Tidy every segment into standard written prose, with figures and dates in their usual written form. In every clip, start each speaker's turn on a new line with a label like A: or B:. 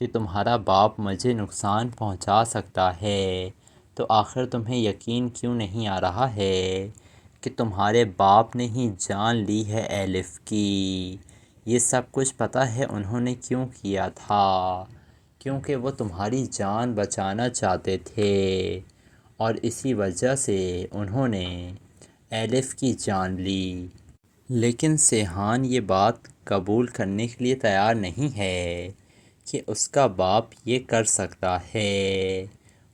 A: کہ تمہارا باپ مجھے نقصان پہنچا سکتا ہے، تو آخر تمہیں یقین کیوں نہیں آ رہا ہے کہ تمہارے باپ نے ہی جان لی ہے ایلف کی؟ یہ سب کچھ پتہ ہے انہوں نے کیوں کیا تھا؟ کیونکہ وہ تمہاری جان بچانا چاہتے تھے، اور اسی وجہ سے انہوں نے ایلف کی جان لی۔ لیکن سیحان یہ بات قبول کرنے کے لیے تیار نہیں ہے کہ اس کا باپ یہ کر سکتا ہے۔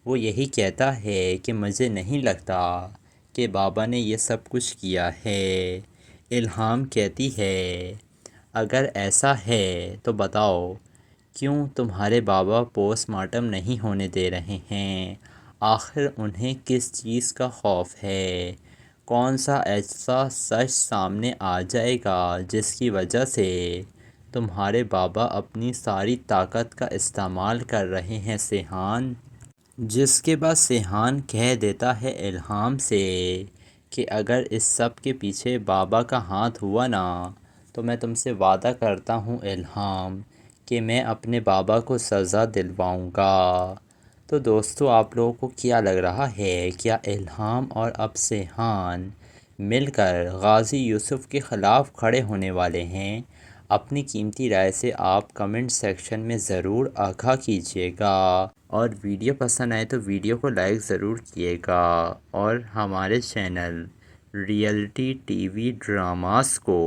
A: وہ یہی کہتا ہے کہ مجھے نہیں لگتا کہ بابا نے یہ سب کچھ کیا ہے۔ الہام کہتی ہے اگر ایسا ہے تو بتاؤ کیوں تمہارے بابا پوسٹ مارٹم نہیں ہونے دے رہے ہیں؟ آخر انہیں کس چیز کا خوف ہے؟ کون سا ایسا سچ سامنے آ جائے گا جس کی وجہ سے تمہارے بابا اپنی ساری طاقت کا استعمال کر رہے ہیں سیحان؟ جس کے بعد سیحان کہہ دیتا ہے الہام سے کہ اگر اس سب کے پیچھے بابا کا ہاتھ ہوا نا تو میں تم سے وعدہ کرتا ہوں الہام کہ میں اپنے بابا کو سزا دلواؤں گا۔ تو دوستو آپ لوگوں کو کیا لگ رہا ہے؟ کیا الہام اور اب سیحان مل کر غازی یوسف کے خلاف کھڑے ہونے والے ہیں؟ اپنی قیمتی رائے سے آپ کمنٹ سیکشن میں ضرور آگاہ کیجیے گا، اور ویڈیو پسند آئے تو ویڈیو کو لائک ضرور کیے گا، اور ہمارے channel reality T V dramas کو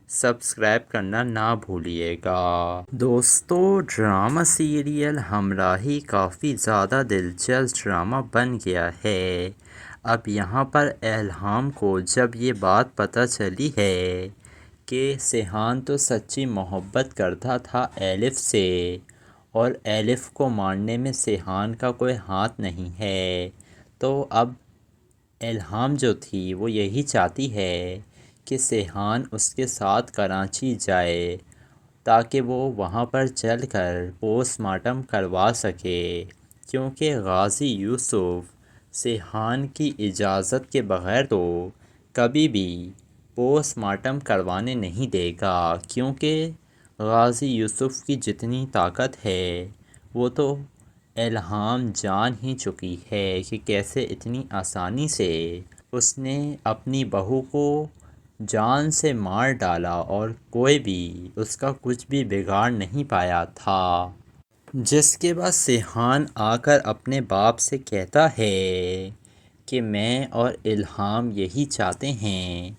A: سبسکرائب کرنا نہ بھولیے گا۔ دوستو ڈرامہ سیریل ہمراہی کافی زیادہ دلچسپ ڈرامہ بن گیا ہے۔ اب یہاں پر الہام کو جب یہ بات پتہ چلی ہے کہ سیحان تو سچی محبت کرتا تھا ایلف سے، اور ایلف کو مارنے میں سیحان کا کوئی ہاتھ نہیں ہے، تو اب الہام جو تھی وہ یہی چاہتی ہے کہ سیحان اس کے ساتھ کراچی جائے تاکہ وہ وہاں پر چل کر پوسٹ مارٹم کروا سکے، کیونکہ غازی یوسف سیحان کی اجازت کے بغیر تو کبھی بھی پوسٹ مارٹم کروانے نہیں دے گا، کیونکہ غازی یوسف کی جتنی طاقت ہے وہ تو الہام جان ہی چکی ہے کہ کیسے اتنی آسانی سے اس نے اپنی بہو کو جان سے مار ڈالا اور کوئی بھی اس کا کچھ بھی بگاڑ نہیں پایا تھا۔ جس کے بعد سیحان آ کر اپنے باپ سے کہتا ہے کہ میں اور الہام یہی چاہتے ہیں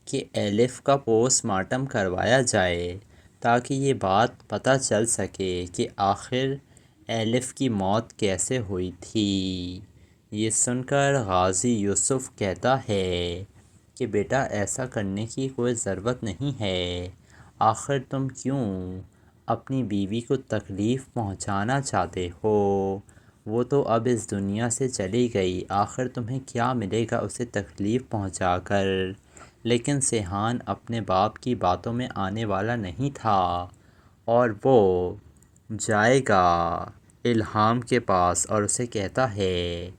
A: کہ ایلف کا پوسٹ مارٹم کروایا جائے تاکہ یہ بات پتہ چل سکے کہ آخر ایلف کی موت کیسے ہوئی تھی۔ یہ سن کر غازی یوسف کہتا ہے کہ بیٹا ایسا کرنے کی کوئی ضرورت نہیں ہے، آخر تم کیوں اپنی بیوی کو تکلیف پہنچانا چاہتے ہو؟ وہ تو اب اس دنیا سے چلی گئی، آخر تمہیں کیا ملے گا اسے تکلیف پہنچا کر؟ لیکن سیحان اپنے باپ کی باتوں میں آنے والا نہیں تھا، اور وہ جائے گا الہام کے پاس اور اسے کہتا ہے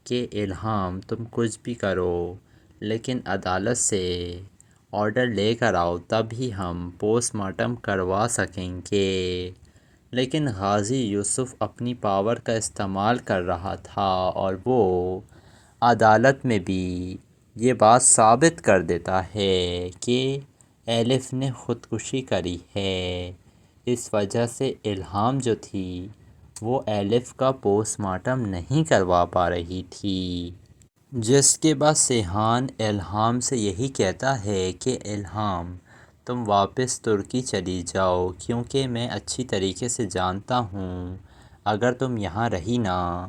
A: کہ الہام تم کچھ بھی کرو لیکن عدالت سے آرڈر لے کر آؤ، تب ہی ہم پوسٹ مارٹم کروا سکیں گے۔ لیکن غازی یوسف اپنی پاور کا استعمال کر رہا تھا، اور وہ عدالت میں بھی یہ بات ثابت کر دیتا ہے کہ ایلف نے خودکشی کری ہے۔ اس وجہ سے الہام جو تھی وہ ایلف کا پوسٹ مارٹم نہیں کروا پا رہی تھی۔ جس کے بعد سیحان الہام سے یہی کہتا ہے کہ الہام تم واپس ترکی چلی جاؤ، کیونکہ میں اچھی طریقے سے جانتا ہوں اگر تم یہاں رہی نا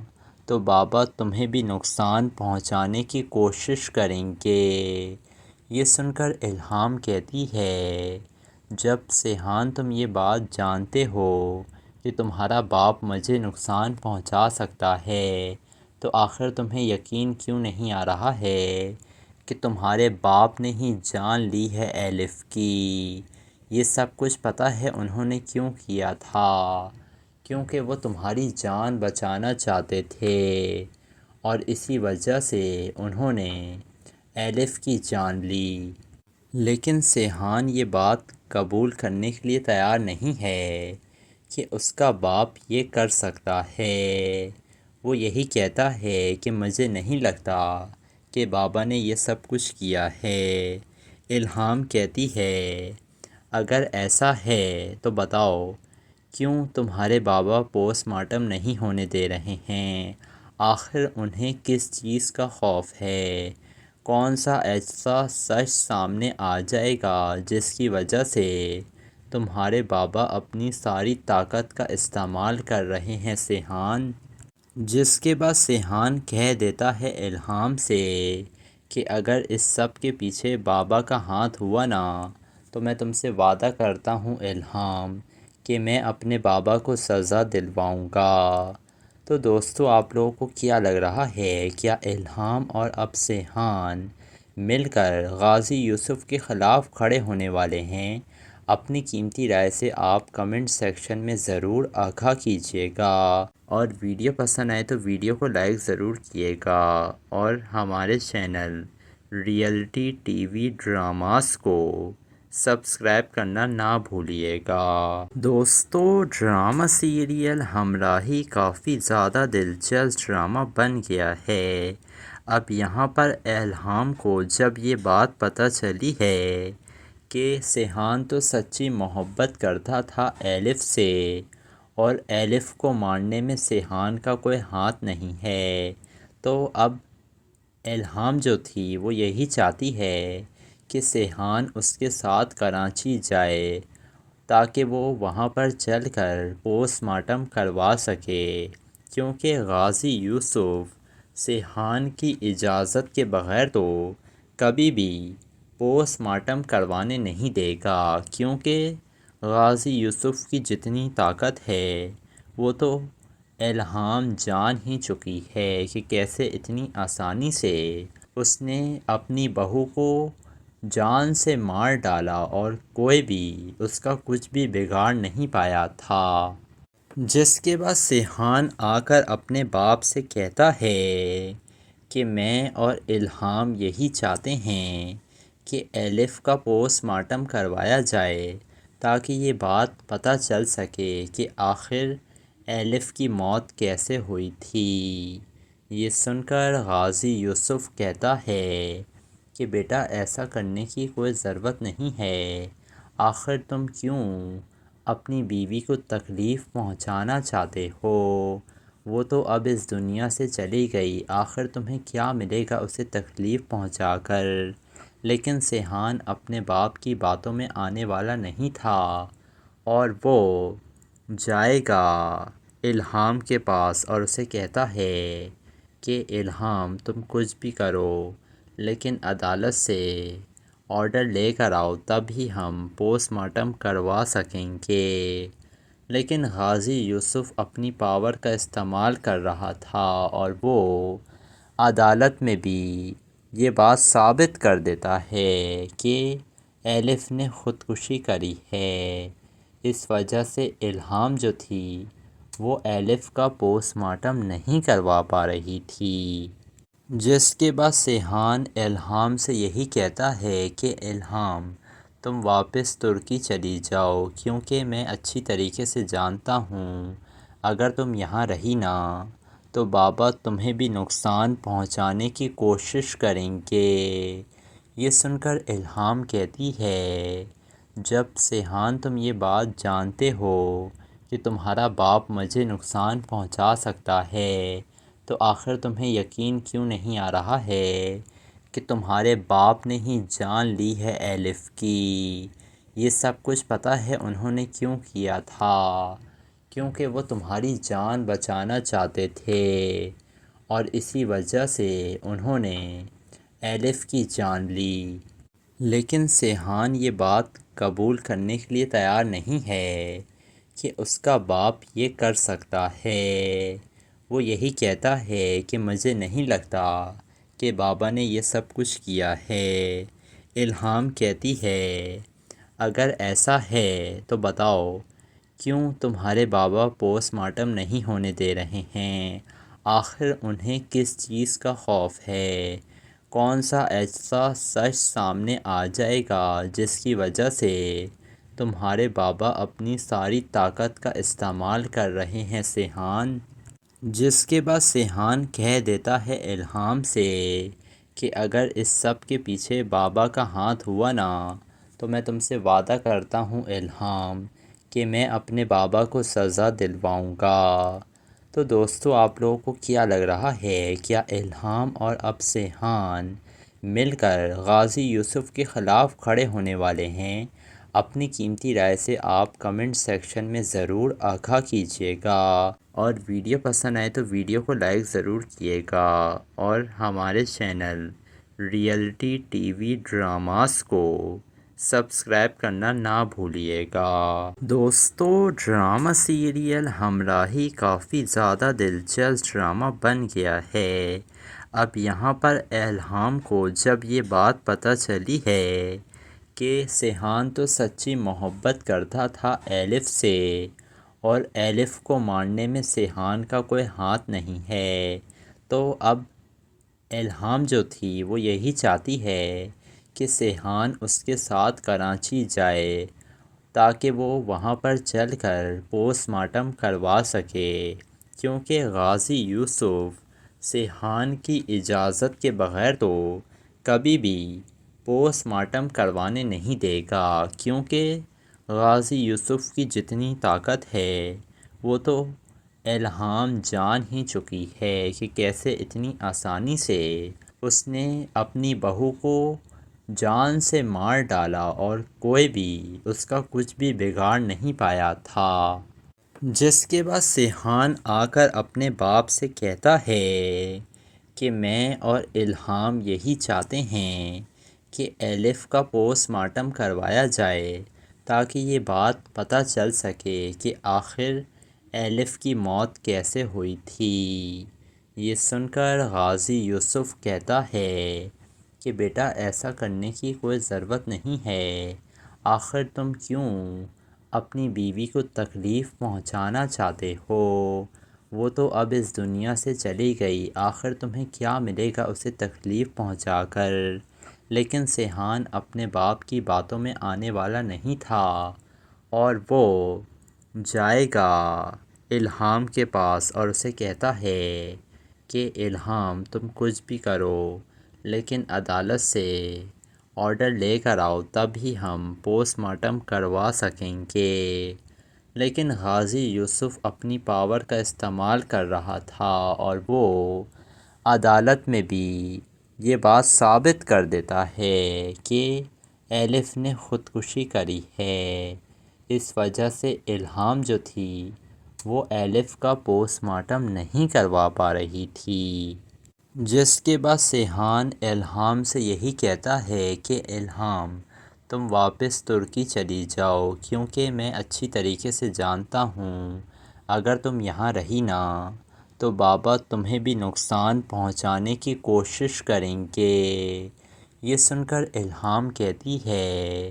A: تو بابا تمہیں بھی نقصان پہنچانے کی کوشش کریں گے۔ یہ سن کر الہام کہتی ہے جب سیحان تم یہ بات جانتے ہو کہ تمہارا باپ مجھے نقصان پہنچا سکتا ہے تو آخر تمہیں یقین کیوں نہیں آ رہا ہے کہ تمہارے باپ نے ہی جان لی ہے ایلف کی؟ یہ سب کچھ پتہ ہے انہوں نے کیوں کیا تھا؟ کیونکہ وہ تمہاری جان بچانا چاہتے تھے، اور اسی وجہ سے انہوں نے ایلف کی جان لی۔ لیکن سیحان یہ بات قبول کرنے کے لیے تیار نہیں ہے کہ اس کا باپ یہ کر سکتا ہے۔ وہ یہی کہتا ہے کہ مجھے نہیں لگتا کہ بابا نے یہ سب کچھ کیا ہے۔ الہام کہتی ہے اگر ایسا ہے تو بتاؤ کیوں تمہارے بابا پوسٹ مارٹم نہیں ہونے دے رہے ہیں؟ آخر انہیں کس چیز کا خوف ہے؟ کون سا ایسا سچ سامنے آ جائے گا جس کی وجہ سے تمہارے بابا اپنی ساری طاقت کا استعمال کر رہے ہیں سیحان؟ جس کے بعد سیحان کہہ دیتا ہے الہام سے کہ اگر اس سب کے پیچھے بابا کا ہاتھ ہوا نا تو میں تم سے وعدہ کرتا ہوں الہام کہ میں اپنے بابا کو سزا دلواؤں گا۔ تو دوستو آپ لوگوں کو کیا لگ رہا ہے؟ کیا الہام اور اب سیحان مل کر غازی یوسف کے خلاف کھڑے ہونے والے ہیں؟ اپنی قیمتی رائے سے آپ کمنٹ سیکشن میں ضرور آگاہ کیجیے گا، اور ویڈیو پسند آئے تو ویڈیو کو لائک ضرور کیے گا، اور ہمارے channel reality T V dramas کو سبسکرائب کرنا نہ بھولیے گا۔ دوستو ڈرامہ سیریل ہمراہی کافی زیادہ دلچسپ ڈرامہ بن گیا ہے۔ اب یہاں پر الہام کو جب یہ بات پتہ چلی ہے کہ سیحان تو سچی محبت کرتا تھا الف سے، اور الف کو مارنے میں سیحان کا کوئی ہاتھ نہیں ہے، تو اب الہام جو تھی وہ یہی چاہتی ہے کہ سیحان اس کے ساتھ کراچی جائے تاکہ وہ وہاں پر چل کر پوسٹ مارٹم کروا سکے، کیونکہ غازی یوسف سیحان کی اجازت کے بغیر تو کبھی بھی پوسٹ مارٹم کروانے نہیں دے گا، کیونکہ غازی یوسف کی جتنی طاقت ہے وہ تو الہام جان ہی چکی ہے کہ کیسے اتنی آسانی سے اس نے اپنی بہو کو جان سے مار ڈالا اور کوئی بھی اس کا کچھ بھی بگاڑ نہیں پایا تھا۔ جس کے بعد سیحان آ کر اپنے باپ سے کہتا ہے کہ میں اور الہام یہی چاہتے ہیں کہ الف کا پوسٹ مارٹم کروایا جائے تاکہ یہ بات پتہ چل سکے کہ آخر الف کی موت کیسے ہوئی تھی۔ یہ سن کر غازی یوسف کہتا ہے کہ بیٹا ایسا کرنے کی کوئی ضرورت نہیں ہے، آخر تم کیوں اپنی بیوی کو تکلیف پہنچانا چاہتے ہو؟ وہ تو اب اس دنیا سے چلی گئی، آخر تمہیں کیا ملے گا اسے تکلیف پہنچا کر؟ لیکن سیحان اپنے باپ کی باتوں میں آنے والا نہیں تھا، اور وہ جائے گا الہام کے پاس اور اسے کہتا ہے کہ الہام تم کچھ بھی کرو لیکن عدالت سے آرڈر لے کر آؤ، تب ہی ہم پوسٹ مارٹم کروا سکیں گے۔ لیکن غازی یوسف اپنی پاور کا استعمال کر رہا تھا، اور وہ عدالت میں بھی یہ بات ثابت کر دیتا ہے کہ الف نے خودکشی کری ہے۔ اس وجہ سے الہام جو تھی وہ الف کا پوسٹ مارٹم نہیں کروا پا رہی تھی۔ جس کے بعد سیحان الہام سے یہی کہتا ہے کہ الہام تم واپس ترکی چلی جاؤ، کیونکہ میں اچھی طریقے سے جانتا ہوں اگر تم یہاں رہی نا تو بابا تمہیں بھی نقصان پہنچانے کی کوشش کریں گے۔ یہ سن کر الہام کہتی ہے جب سیحان تم یہ بات جانتے ہو کہ تمہارا باپ مجھے نقصان پہنچا سکتا ہے تو آخر تمہیں یقین کیوں نہیں آ رہا ہے کہ تمہارے باپ نے ہی جان لی ہے الف کی؟ یہ سب کچھ پتہ ہے انہوں نے کیوں کیا تھا؟ کیونکہ وہ تمہاری جان بچانا چاہتے تھے، اور اسی وجہ سے انہوں نے الف کی جان لی۔ لیکن سیحان یہ بات قبول کرنے کے لیے تیار نہیں ہے کہ اس کا باپ یہ کر سکتا ہے۔ وہ یہی کہتا ہے کہ مجھے نہیں لگتا کہ بابا نے یہ سب کچھ کیا ہے۔ الہام کہتی ہے اگر ایسا ہے تو بتاؤ کیوں تمہارے بابا پوسٹ مارٹم نہیں ہونے دے رہے ہیں؟ آخر انہیں کس چیز کا خوف ہے؟ کون سا ایسا سچ سامنے آ جائے گا جس کی وجہ سے تمہارے بابا اپنی ساری طاقت کا استعمال کر رہے ہیں سیحان۔ جس کے بعد سیحان کہہ دیتا ہے الہام سے کہ اگر اس سب کے پیچھے بابا کا ہاتھ ہوا نا تو میں تم سے وعدہ کرتا ہوں الہام کہ میں اپنے بابا کو سزا دلواؤں گا۔ تو دوستو آپ لوگوں کو کیا لگ رہا ہے، کیا الہام اور اب سیحان مل کر غازی یوسف کے خلاف کھڑے ہونے والے ہیں؟ اپنی قیمتی رائے سے آپ کمنٹ سیکشن میں ضرور آگاہ کیجیے گا، اور ویڈیو پسند آئے تو ویڈیو کو لائک ضرور کیے گا، اور ہمارے channel reality T V dramas کو سبسکرائب کرنا نہ بھولیے گا۔ دوستو ڈرامہ سیریل ہمراہی کافی زیادہ دلچسپ ڈرامہ بن گیا ہے۔ اب یہاں پر الہام کو جب یہ بات پتہ چلی ہے کہ سیحان تو سچی محبت کرتا تھا الف سے، اور الف کو مارنے میں سیحان کا کوئی ہاتھ نہیں ہے، تو اب الہام جو تھی وہ یہی چاہتی ہے کہ سیحان اس کے ساتھ کراچی جائے تاکہ وہ وہاں پر چل کر پوسٹ مارٹم کروا سکے، کیونکہ غازی یوسف سیحان کی اجازت کے بغیر تو کبھی بھی پوسٹ مارٹم کروانے نہیں دے گا، کیونکہ غازی یوسف کی جتنی طاقت ہے وہ تو الہام جان ہی چکی ہے کہ کیسے اتنی آسانی سے اس نے اپنی بہو کو جان سے مار ڈالا اور کوئی بھی اس کا کچھ بھی بگاڑ نہیں پایا تھا۔ جس کے بعد سیحان آ کر اپنے باپ سے کہتا ہے کہ میں اور الہام یہی چاہتے ہیں کہ الف کا پوسٹ مارٹم کروایا جائے تاکہ یہ بات پتہ چل سکے کہ آخر الف کی موت کیسے ہوئی تھی۔ یہ سن کر غازی یوسف کہتا ہے کہ بیٹا ایسا کرنے کی کوئی ضرورت نہیں ہے، آخر تم کیوں اپنی بیوی کو تکلیف پہنچانا چاہتے ہو؟ وہ تو اب اس دنیا سے چلی گئی، آخر تمہیں کیا ملے گا اسے تکلیف پہنچا کر؟ لیکن سیحان اپنے باپ کی باتوں میں آنے والا نہیں تھا، اور وہ جائے گا الہام کے پاس اور اسے کہتا ہے کہ الہام تم کچھ بھی کرو لیکن عدالت سے آرڈر لے کر آؤ، تب ہی ہم پوسٹ مارٹم کروا سکیں گے۔ لیکن غازی یوسف اپنی پاور کا استعمال کر رہا تھا، اور وہ عدالت میں بھی یہ بات ثابت کر دیتا ہے کہ الف نے خودکشی کری ہے۔ اس وجہ سے الہام جو تھی وہ الف کا پوسٹ مارٹم نہیں کروا پا رہی تھی۔ جس کے بعد سیحان الہام سے یہی کہتا ہے کہ الہام تم واپس ترکی چلی جاؤ، کیونکہ میں اچھی طریقے سے جانتا ہوں اگر تم یہاں رہی نا تو بابا تمہیں بھی نقصان پہنچانے کی کوشش کریں گے۔ یہ سن کر الہام کہتی ہے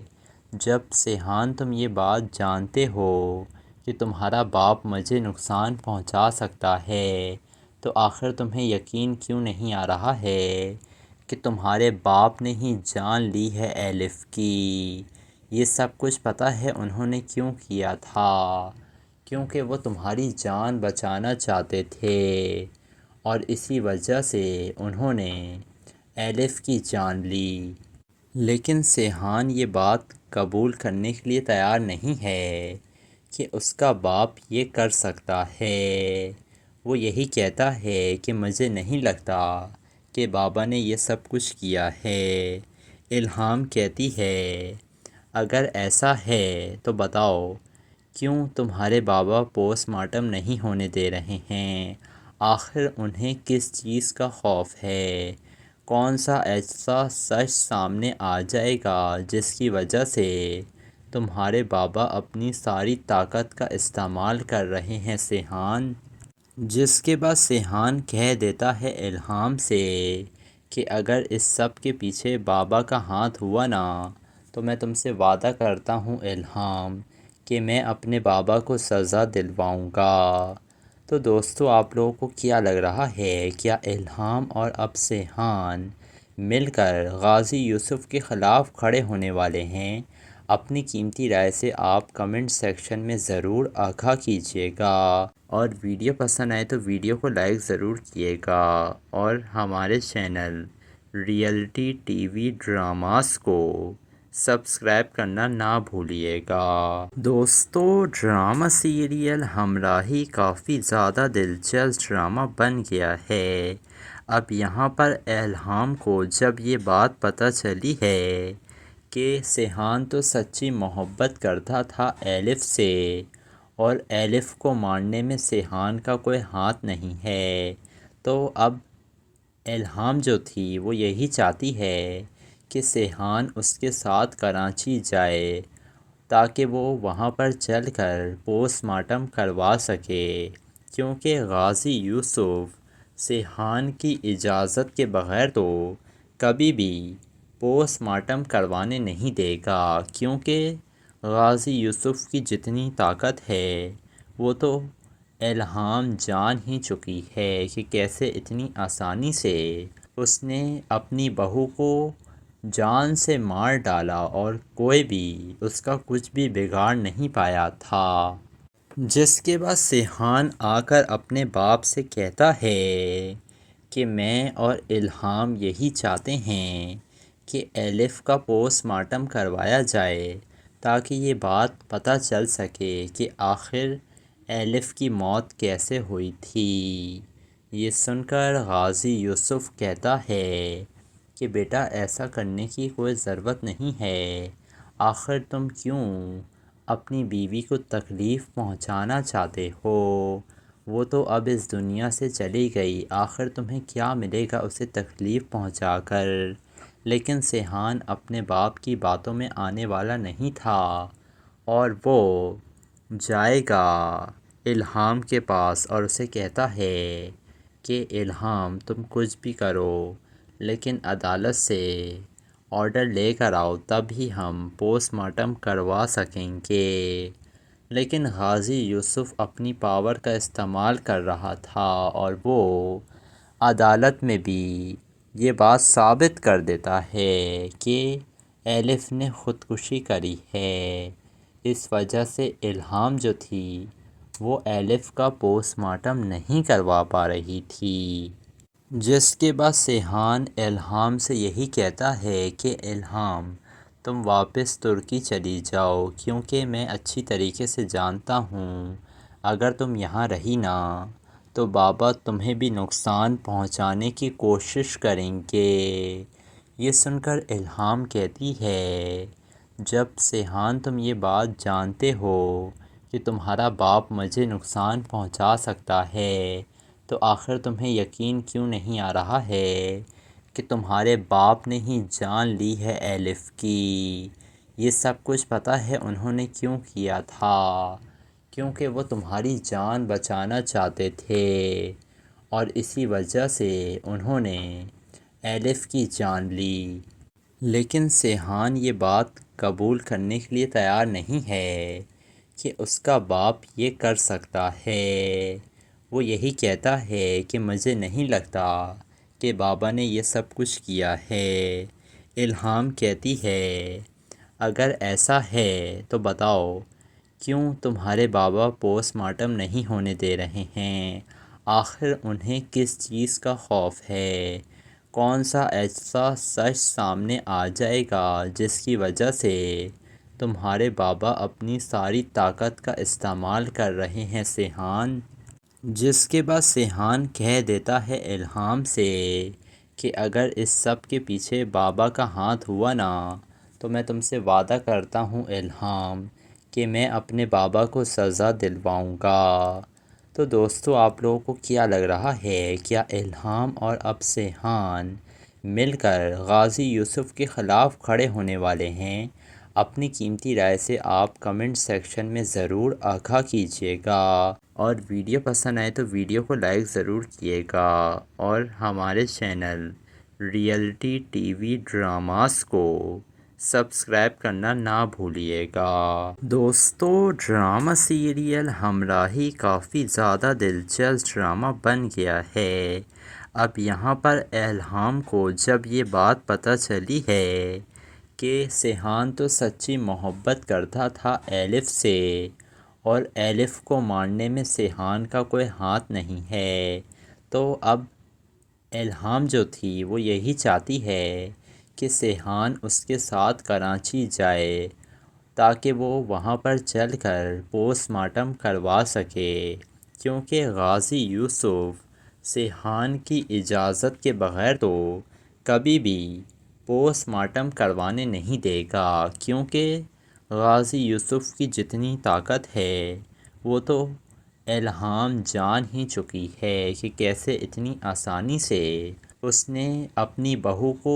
A: جب سیحان تم یہ بات جانتے ہو کہ تمہارا باپ مجھے نقصان پہنچا سکتا ہے تو آخر تمہیں یقین کیوں نہیں آ رہا ہے کہ تمہارے باپ نے ہی جان لی ہے الف کی؟ یہ سب کچھ پتہ ہے انہوں نے کیوں کیا تھا؟ کیونکہ وہ تمہاری جان بچانا چاہتے تھے، اور اسی وجہ سے انہوں نے الف کی جان لی۔ لیکن سیحان یہ بات قبول کرنے کے لیے تیار نہیں ہے کہ اس کا باپ یہ کر سکتا ہے۔ وہ یہی کہتا ہے کہ مجھے نہیں لگتا کہ بابا نے یہ سب کچھ کیا ہے۔ الہام کہتی ہے اگر ایسا ہے تو بتاؤ کیوں تمہارے بابا پوسٹ مارٹم نہیں ہونے دے رہے ہیں؟ آخر انہیں کس چیز کا خوف ہے؟ کون سا ایسا سچ سامنے آ جائے گا جس کی وجہ سے تمہارے بابا اپنی ساری طاقت کا استعمال کر رہے ہیں سیحان؟ جس کے بعد سیحان کہہ دیتا ہے الہام سے کہ اگر اس سب کے پیچھے بابا کا ہاتھ ہوا نا تو میں تم سے وعدہ کرتا ہوں الہام کہ میں اپنے بابا کو سزا دلواؤں گا۔ تو دوستو آپ لوگوں کو کیا لگ رہا ہے، کیا الہام اور اب سیحان مل کر غازی یوسف کے خلاف کھڑے ہونے والے ہیں؟ اپنی قیمتی رائے سے آپ کمنٹ سیکشن میں ضرور آگاہ کیجیے گا، اور ویڈیو پسند آئے تو ویڈیو کو لائک ضرور کیے گا، اور ہمارے channel reality T V dramas کو سبسکرائب کرنا نہ بھولیے گا۔ دوستو، ڈرامہ سیریل ہمراہی کافی زیادہ دلچسپ ڈرامہ بن گیا ہے۔ اب یہاں پر الہام کو جب یہ بات پتہ چلی ہے کہ سیحان تو سچی محبت کرتا تھا الف سے، اور الف کو مارنے میں سیحان کا کوئی ہاتھ نہیں ہے، تو اب الہام جو تھی وہ یہی چاہتی ہے کہ سیحان اس کے ساتھ کراچی جائے تاکہ وہ وہاں پر چل کر پوسٹ مارٹم کروا سکے، کیونکہ غازی یوسف سیحان کی اجازت کے بغیر تو کبھی بھی پوسٹ مارٹم کروانے نہیں دے گا، کیونکہ غازی یوسف کی جتنی طاقت ہے وہ تو الہام جان ہی چکی ہے کہ کیسے اتنی آسانی سے اس نے اپنی بہو کو جان سے مار ڈالا اور کوئی بھی اس کا کچھ بھی بگاڑ نہیں پایا تھا۔ جس کے بعد سیحان آ کر اپنے باپ سے کہتا ہے کہ میں اور الہام یہی چاہتے ہیں کہ الف کا پوسٹ مارٹم کروایا جائے تاکہ یہ بات پتہ چل سکے کہ آخر الف کی موت کیسے ہوئی تھی۔ یہ سن کر غازی یوسف کہتا ہے کہ بیٹا ایسا کرنے کی کوئی ضرورت نہیں ہے، آخر تم کیوں اپنی بیوی کو تکلیف پہنچانا چاہتے ہو؟ وہ تو اب اس دنیا سے چلی گئی، آخر تمہیں کیا ملے گا اسے تکلیف پہنچا کر؟ لیکن سیحان اپنے باپ کی باتوں میں آنے والا نہیں تھا، اور وہ جائے گا الہام کے پاس اور اسے کہتا ہے کہ الہام تم کچھ بھی کرو لیکن عدالت سے آرڈر لے کر آؤ، تب ہی ہم پوسٹ مارٹم کروا سکیں گے۔ لیکن غازی یوسف اپنی پاور کا استعمال کر رہا تھا، اور وہ عدالت میں بھی یہ بات ثابت کر دیتا ہے کہ الف نے خودکشی کری ہے۔ اس وجہ سے الہام جو تھی وہ الف کا پوسٹ مارٹم نہیں کروا پا رہی تھی۔ جس کے بعد سیحان الہام سے یہی کہتا ہے کہ الہام تم واپس ترکی چلی جاؤ، کیونکہ میں اچھی طریقے سے جانتا ہوں اگر تم یہاں رہی نا تو بابا تمہیں بھی نقصان پہنچانے کی کوشش کریں گے۔ یہ سن کر الہام کہتی ہے جب سیحان تم یہ بات جانتے ہو کہ تمہارا باپ مجھے نقصان پہنچا سکتا ہے تو آخر تمہیں یقین کیوں نہیں آ رہا ہے کہ تمہارے باپ نے ہی جان لی ہے الف کی؟ یہ سب کچھ پتہ ہے انہوں نے کیوں کیا تھا؟ کیونکہ وہ تمہاری جان بچانا چاہتے تھے، اور اسی وجہ سے انہوں نے الف کی جان لی۔ لیکن سیحان یہ بات قبول کرنے کے لیے تیار نہیں ہے کہ اس کا باپ یہ کر سکتا ہے۔ وہ یہی کہتا ہے کہ مجھے نہیں لگتا کہ بابا نے یہ سب کچھ کیا ہے۔ الہام کہتی ہے اگر ایسا ہے تو بتاؤ کیوں تمہارے بابا پوسٹ مارٹم نہیں ہونے دے رہے ہیں؟ آخر انہیں کس چیز کا خوف ہے؟ کون سا ایسا سچ سامنے آ جائے گا جس کی وجہ سے تمہارے بابا اپنی ساری طاقت کا استعمال کر رہے ہیں سیحان؟ جس کے بعد سیحان کہہ دیتا ہے الہام سے کہ اگر اس سب کے پیچھے بابا کا ہاتھ ہوا نا تو میں تم سے وعدہ کرتا ہوں الہام کہ میں اپنے بابا کو سزا دلواؤں گا۔ تو دوستو، آپ لوگوں کو کیا لگ رہا ہے؟ کیا الہام اور اب سیحان مل کر غازی یوسف کے خلاف کھڑے ہونے والے ہیں؟ اپنی قیمتی رائے سے آپ کمنٹ سیکشن میں ضرور آگاہ کیجیے گا، اور ویڈیو پسند آئے تو ویڈیو کو لائک ضرور کیے گا، اور ہمارے channel reality T V dramas کو سبسکرائب کرنا نہ بھولیے گا۔ دوستو، ڈرامہ سیریل ہمراہی کافی زیادہ دلچسپ ڈرامہ بن گیا ہے۔ اب یہاں پر الہام کو جب یہ بات پتہ چلی ہے کہ سیحان تو سچی محبت کرتا تھا ایلف سے، اور ایلف کو مارنے میں سیحان کا کوئی ہاتھ نہیں ہے۔ تو اب الہام جو تھی وہ یہی چاہتی ہے کہ سیحان اس کے ساتھ کراچی جائے تاکہ وہ وہاں پر چل کر پوسٹ مارٹم کروا سکے، کیونکہ غازی یوسف سیحان کی اجازت کے بغیر تو کبھی بھی پوسٹ مارٹم کروانے نہیں دے گا، کیونکہ غازی یوسف کی جتنی طاقت ہے وہ تو الہام جان ہی چکی ہے کہ کیسے اتنی آسانی سے اس نے اپنی بہو کو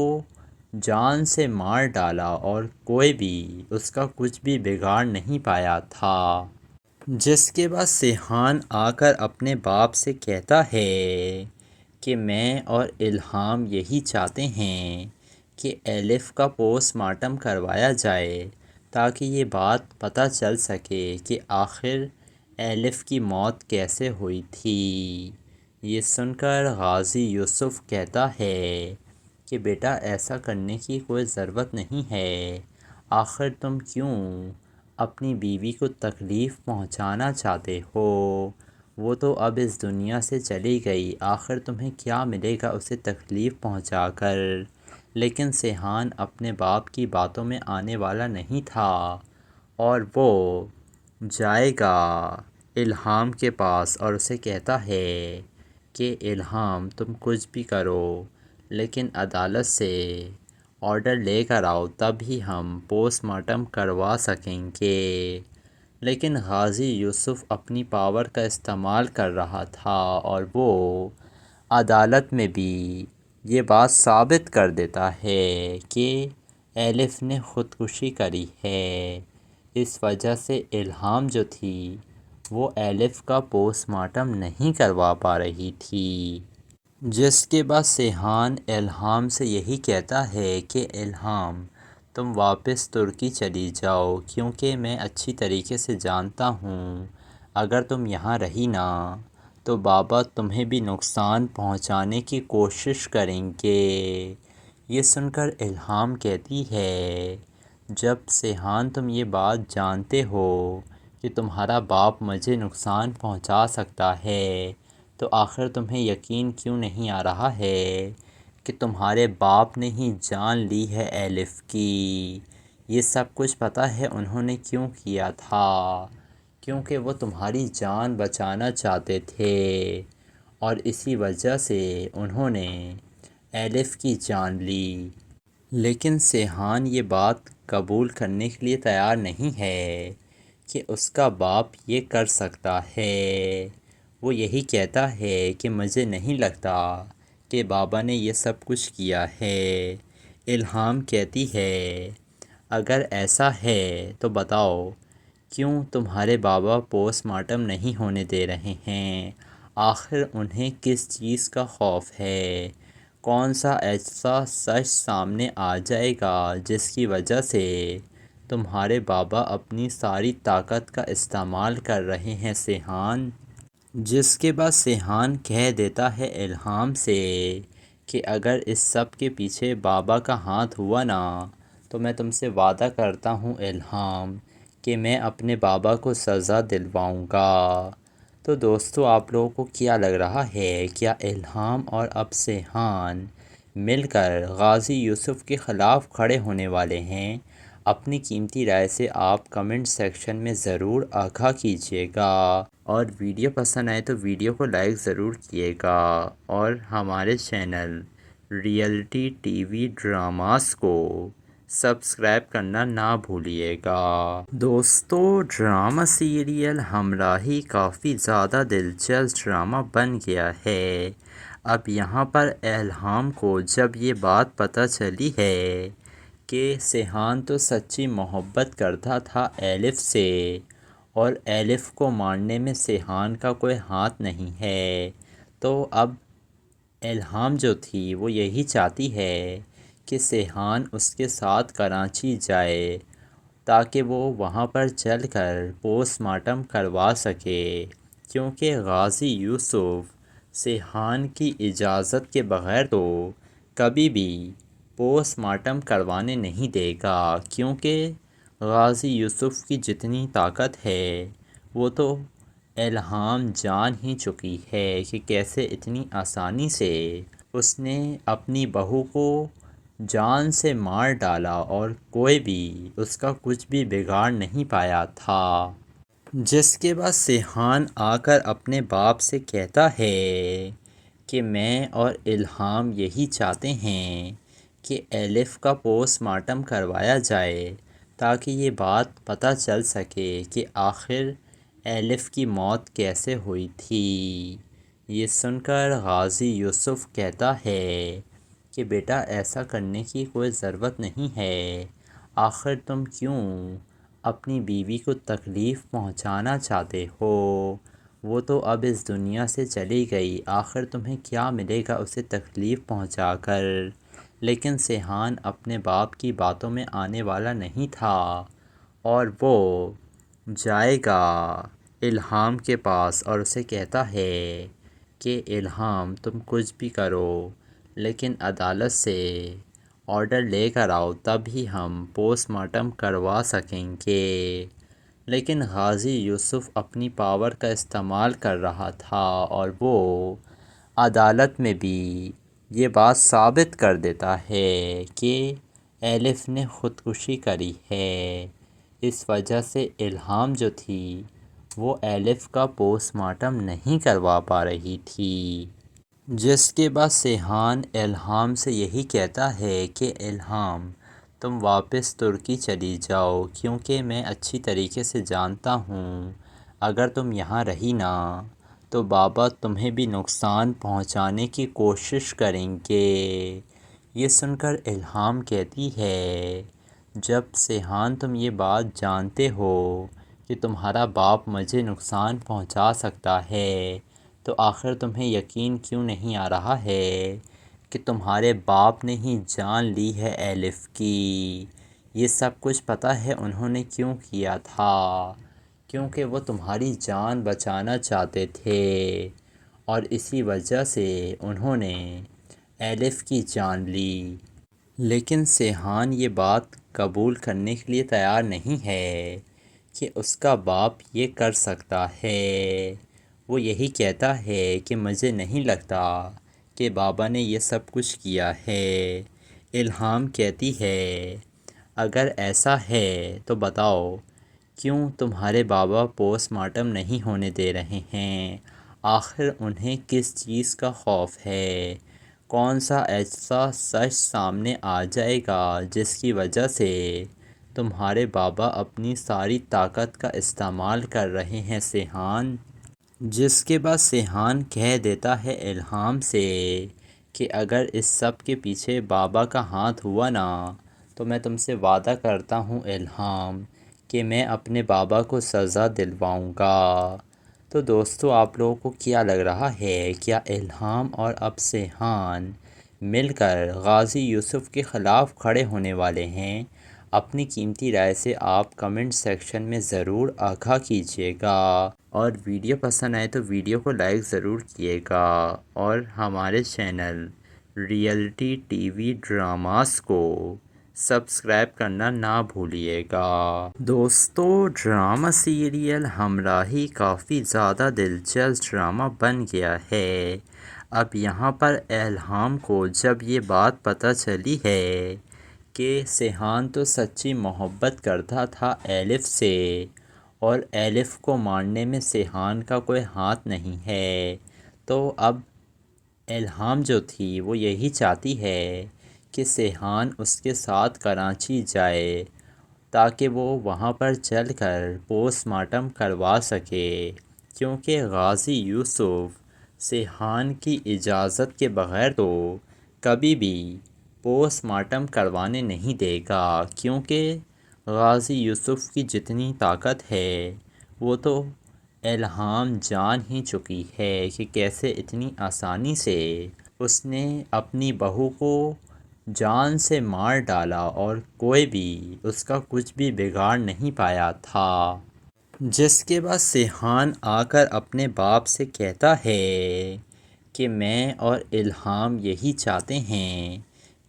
A: جان سے مار ڈالا اور کوئی بھی اس کا کچھ بھی بگاڑ نہیں پایا تھا۔ جس کے بعد سیحان آ کر اپنے باپ سے کہتا ہے کہ میں اور الہام یہی چاہتے ہیں کہ ایلف کا پوسٹ مارٹم کروایا جائے تاکہ یہ بات پتہ چل سکے کہ آخر ایلف کی موت کیسے ہوئی تھی۔ یہ سن کر غازی یوسف کہتا ہے کہ بیٹا ایسا کرنے کی کوئی ضرورت نہیں ہے، آخر تم کیوں اپنی بیوی کو تکلیف پہنچانا چاہتے ہو؟ وہ تو اب اس دنیا سے چلی گئی، آخر تمہیں کیا ملے گا اسے تکلیف پہنچا کر؟ لیکن سیحان اپنے باپ کی باتوں میں آنے والا نہیں تھا، اور وہ جائے گا الہام کے پاس اور اسے کہتا ہے کہ الہام تم کچھ بھی کرو لیکن عدالت سے آرڈر لے کر آؤ، تب ہی ہم پوسٹ مارٹم کروا سکیں گے۔ لیکن غازی یوسف اپنی پاور کا استعمال کر رہا تھا اور وہ عدالت میں بھی یہ بات ثابت کر دیتا ہے کہ ایلف نے خودکشی کری ہے۔ اس وجہ سے الہام جو تھی وہ ایلف کا پوسٹ مارٹم نہیں کروا پا رہی تھی۔ جس کے بعد سیحان الہام سے یہی کہتا ہے کہ الہام تم واپس ترکی چلی جاؤ، کیونکہ میں اچھی طریقے سے جانتا ہوں اگر تم یہاں رہی نا تو بابا تمہیں بھی نقصان پہنچانے کی کوشش کریں گے۔ یہ سن کر الہام کہتی ہے جب سیحان تم یہ بات جانتے ہو کہ تمہارا باپ مجھے نقصان پہنچا سکتا ہے تو آخر تمہیں یقین کیوں نہیں آ رہا ہے کہ تمہارے باپ نے ہی جان لی ہے ایلف کی؟ یہ سب کچھ پتہ ہے انہوں نے کیوں کیا تھا؟ کیونکہ وہ تمہاری جان بچانا چاہتے تھے، اور اسی وجہ سے انہوں نے ایلف کی جان لی۔ لیکن سیحان یہ بات قبول کرنے کے لیے تیار نہیں ہے کہ اس کا باپ یہ کر سکتا ہے۔ وہ یہی کہتا ہے کہ مجھے نہیں لگتا کہ بابا نے یہ سب کچھ کیا ہے۔ الہام کہتی ہے اگر ایسا ہے تو بتاؤ کیوں تمہارے بابا پوسٹ مارٹم نہیں ہونے دے رہے ہیں؟ آخر انہیں کس چیز کا خوف ہے؟ کون سا ایسا سچ سامنے آ جائے گا جس کی وجہ سے تمہارے بابا اپنی ساری طاقت کا استعمال کر رہے ہیں سیحان؟ جس کے بعد سیحان کہہ دیتا ہے الہام سے کہ اگر اس سب کے پیچھے بابا کا ہاتھ ہوا نا تو میں تم سے وعدہ کرتا ہوں الہام کہ میں اپنے بابا کو سزا دلواؤں گا۔ تو دوستو آپ لوگوں کو کیا لگ رہا ہے؟ کیا الہام اور اب سیحان مل کر غازی یوسف کے خلاف کھڑے ہونے والے ہیں؟ اپنی قیمتی رائے سے آپ کمنٹ سیکشن میں ضرور آگاہ کیجیے گا، اور ویڈیو پسند آئے تو ویڈیو کو لائک ضرور کیے گا، اور ہمارے channel reality T V dramas کو سبسکرائب کرنا نہ بھولیے گا۔ دوستو ڈرامہ سیریل ہمراہی کافی زیادہ دلچسپ ڈرامہ بن گیا ہے۔ اب یہاں پر الہام کو جب یہ بات پتہ چلی ہے کہ سیحان تو سچی محبت کرتا تھا ایلف سے، اور ایلف کو مارنے میں سیحان کا کوئی ہاتھ نہیں ہے، تو اب الہام جو تھی وہ یہی چاہتی ہے کہ سیحان اس کے ساتھ کراچی جائے تاکہ وہ وہاں پر چل کر پوسٹ مارٹم کروا سکے، کیونکہ غازی یوسف سیحان کی اجازت کے بغیر تو کبھی بھی پوسٹ مارٹم کروانے نہیں دے گا، کیونکہ غازی یوسف کی جتنی طاقت ہے وہ تو الہام جان ہی چکی ہے کہ کیسے اتنی آسانی سے اس نے اپنی بہو کو جان سے مار ڈالا اور کوئی بھی اس کا کچھ بھی بگاڑ نہیں پایا تھا۔ جس کے بعد سیحان آ کر اپنے باپ سے کہتا ہے کہ میں اور الہام یہی چاہتے ہیں کہ الف کا پوسٹ مارٹم کروایا جائے تاکہ یہ بات پتہ چل سکے کہ آخر الف کی موت کیسے ہوئی تھی۔ یہ سن کر غازی یوسف کہتا ہے کہ بیٹا ایسا کرنے کی کوئی ضرورت نہیں ہے، آخر تم کیوں اپنی بیوی کو تکلیف پہنچانا چاہتے ہو؟ وہ تو اب اس دنیا سے چلی گئی، آخر تمہیں کیا ملے گا اسے تکلیف پہنچا کر؟ لیکن سیحان اپنے باپ کی باتوں میں آنے والا نہیں تھا اور وہ جائے گا الہام کے پاس اور اسے کہتا ہے کہ الہام تم کچھ بھی کرو لیکن عدالت سے آرڈر لے کر آؤ، تب ہی ہم پوسٹ مارٹم کروا سکیں گے۔ لیکن غازی یوسف اپنی پاور کا استعمال کر رہا تھا اور وہ عدالت میں بھی یہ بات ثابت کر دیتا ہے کہ الف نے خودکشی کری ہے۔ اس وجہ سے الہام جو تھی وہ الف کا پوسٹ مارٹم نہیں کروا پا رہی تھی۔ جس کے بعد سیحان الہام سے یہی کہتا ہے کہ الہام تم واپس ترکی چلی جاؤ، کیونکہ میں اچھی طریقے سے جانتا ہوں اگر تم یہاں رہی نا تو بابا تمہیں بھی نقصان پہنچانے کی کوشش کریں گے۔ یہ سن کر الہام کہتی ہے جب سیحان تم یہ بات جانتے ہو کہ تمہارا باپ مجھے نقصان پہنچا سکتا ہے تو آخر تمہیں یقین کیوں نہیں آ رہا ہے کہ تمہارے باپ نے ہی جان لی ہے الف کی؟ یہ سب کچھ پتہ ہے انہوں نے کیوں کیا تھا؟ کیونکہ وہ تمہاری جان بچانا چاہتے تھے اور اسی وجہ سے انہوں نے الف کی جان لی۔ لیکن سیحان یہ بات قبول کرنے کے لیے تیار نہیں ہے کہ اس کا باپ یہ کر سکتا ہے۔ وہ یہی کہتا ہے کہ مجھے نہیں لگتا کہ بابا نے یہ سب کچھ کیا ہے۔ الہام کہتی ہے اگر ایسا ہے تو بتاؤ کیوں تمہارے بابا پوسٹ مارٹم نہیں ہونے دے رہے ہیں؟ آخر انہیں کس چیز کا خوف ہے؟ کون سا ایسا سچ سامنے آ جائے گا جس کی وجہ سے تمہارے بابا اپنی ساری طاقت کا استعمال کر رہے ہیں سیحان؟ جس کے بعد سیحان کہہ دیتا ہے الہام سے کہ اگر اس سب کے پیچھے بابا کا ہاتھ ہوا نا تو میں تم سے وعدہ کرتا ہوں الہام کہ میں اپنے بابا کو سزا دلواؤں گا۔ تو دوستو آپ لوگوں کو کیا لگ رہا ہے؟ کیا الہام اور اب سیحان مل کر غازی یوسف کے خلاف کھڑے ہونے والے ہیں؟ اپنی قیمتی رائے سے آپ کمنٹ سیکشن میں ضرور آگاہ کیجیے گا اور ویڈیو پسند آئے تو ویڈیو کو لائک ضرور کیے گا اور ہمارے channel reality T V dramas کو سبسکرائب کرنا نہ بھولیے گا۔ دوستو ڈرامہ سیریل ہمراہی کافی زیادہ دلچسپ ڈرامہ بن گیا ہے۔ اب یہاں پر الہام کو جب یہ بات پتہ چلی ہے کہ سیحان تو سچی محبت کرتا تھا الف سے اور الف کو مارنے میں سیحان کا کوئی ہاتھ نہیں ہے، تو اب الہام جو تھی وہ یہی چاہتی ہے کہ سیحان اس کے ساتھ کراچی جائے تاکہ وہ وہاں پر چل کر پوسٹ مارٹم کروا سکے، کیونکہ غازی یوسف سیحان کی اجازت کے بغیر تو کبھی بھی پوسٹ مارٹم کروانے نہیں دے گا، کیونکہ غازی یوسف کی جتنی طاقت ہے وہ تو الہام جان ہی چکی ہے کہ کیسے اتنی آسانی سے اس نے اپنی بہو کو جان سے مار ڈالا اور کوئی بھی اس کا کچھ بھی بگاڑ نہیں پایا تھا۔ جس کے بعد سیحان آ کر اپنے باپ سے کہتا ہے کہ میں اور الہام یہی چاہتے ہیں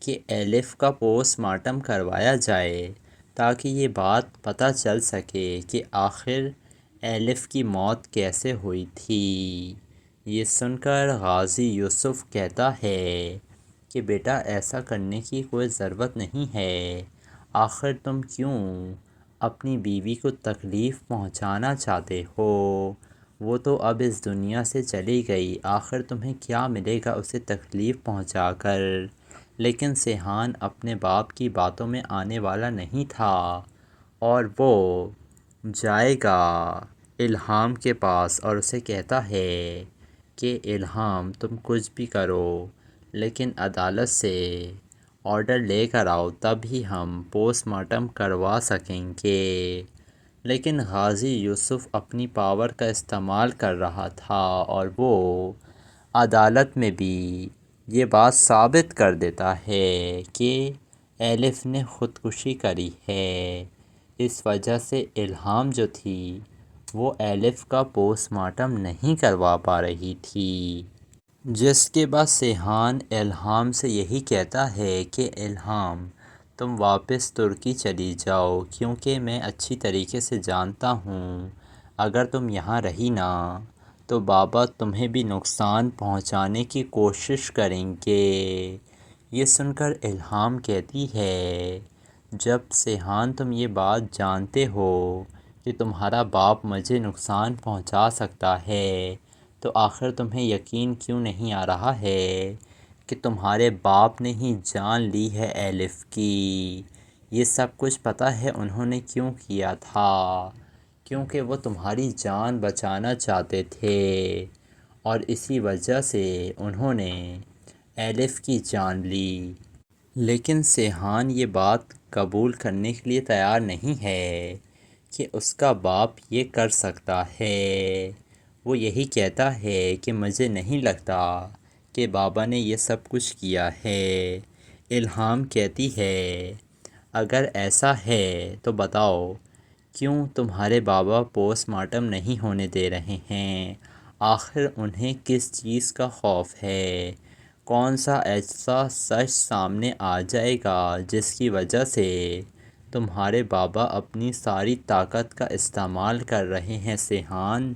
A: کہ الف کا پوسٹ مارٹم کروایا جائے تاکہ یہ بات پتہ چل سکے کہ آخر الف کی موت کیسے ہوئی تھی۔ یہ سن کر غازی یوسف کہتا ہے کہ بیٹا ایسا کرنے کی کوئی ضرورت نہیں ہے، آخر تم کیوں اپنی بیوی کو تکلیف پہنچانا چاہتے ہو؟ وہ تو اب اس دنیا سے چلی گئی، آخر تمہیں کیا ملے گا اسے تکلیف پہنچا کر؟ لیکن سیحان اپنے باپ کی باتوں میں آنے والا نہیں تھا اور وہ جائے گا الہام کے پاس اور اسے کہتا ہے کہ الہام تم کچھ بھی کرو لیکن عدالت سے آرڈر لے کر آؤ، تب ہی ہم پوسٹ مارٹم کروا سکیں گے۔ لیکن غازی یوسف اپنی پاور کا استعمال کر رہا تھا اور وہ عدالت میں بھی یہ بات ثابت کر دیتا ہے کہ الف نے خودکشی کری ہے۔ اس وجہ سے الہام جو تھی وہ الف کا پوسٹ مارٹم نہیں کروا پا رہی تھی، جس کے بعد سیحان الہام سے یہی کہتا ہے کہ الہام تم واپس ترکی چلی جاؤ، کیونکہ میں اچھی طریقے سے جانتا ہوں اگر تم یہاں رہی نا تو بابا تمہیں بھی نقصان پہنچانے کی کوشش کریں گے۔ یہ سن کر الہام کہتی ہے جب سیحان تم یہ بات جانتے ہو کہ تمہارا باپ مجھے نقصان پہنچا سکتا ہے تو آخر تمہیں یقین کیوں نہیں آ رہا ہے کہ تمہارے باپ نے ہی جان لی ہے الف کی؟ یہ سب کچھ پتہ ہے انہوں نے کیوں کیا تھا؟ کیونکہ وہ تمہاری جان بچانا چاہتے تھے اور اسی وجہ سے انہوں نے الف کی جان لی۔ لیکن سیحان یہ بات قبول کرنے کے لیے تیار نہیں ہے کہ اس کا باپ یہ کر سکتا ہے۔ وہ یہی کہتا ہے کہ مجھے نہیں لگتا کہ بابا نے یہ سب کچھ کیا ہے۔ الہام کہتی ہے اگر ایسا ہے تو بتاؤ کیوں تمہارے بابا پوسٹ مارٹم نہیں ہونے دے رہے ہیں؟ آخر انہیں کس چیز کا خوف ہے؟ کون سا ایسا سچ سامنے آ جائے گا جس کی وجہ سے تمہارے بابا اپنی ساری طاقت کا استعمال کر رہے ہیں سیحان؟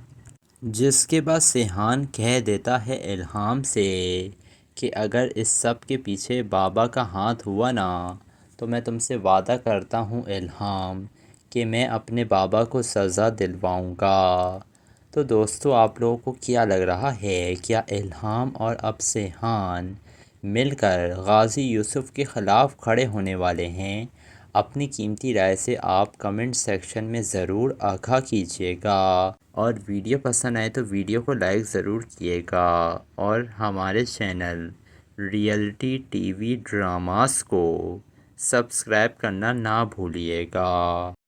A: جس کے بعد سیحان کہہ دیتا ہے الہام سے کہ اگر اس سب کے پیچھے بابا کا ہاتھ ہوا نا تو میں تم سے وعدہ کرتا ہوں الہام کہ میں اپنے بابا کو سزا دلواؤں گا۔ تو دوستو آپ لوگوں کو کیا لگ رہا ہے، کیا الہام اور اب سیحان مل کر غازی یوسف کے خلاف کھڑے ہونے والے ہیں؟ اپنی قیمتی رائے سے آپ کمنٹ سیکشن میں ضرور آگاہ کیجیے گا اور ویڈیو پسند آئے تو ویڈیو کو لائک ضرور کیے گا اور ہمارے channel reality T V dramas کو سبسکرائب کرنا نہ بھولیے گا۔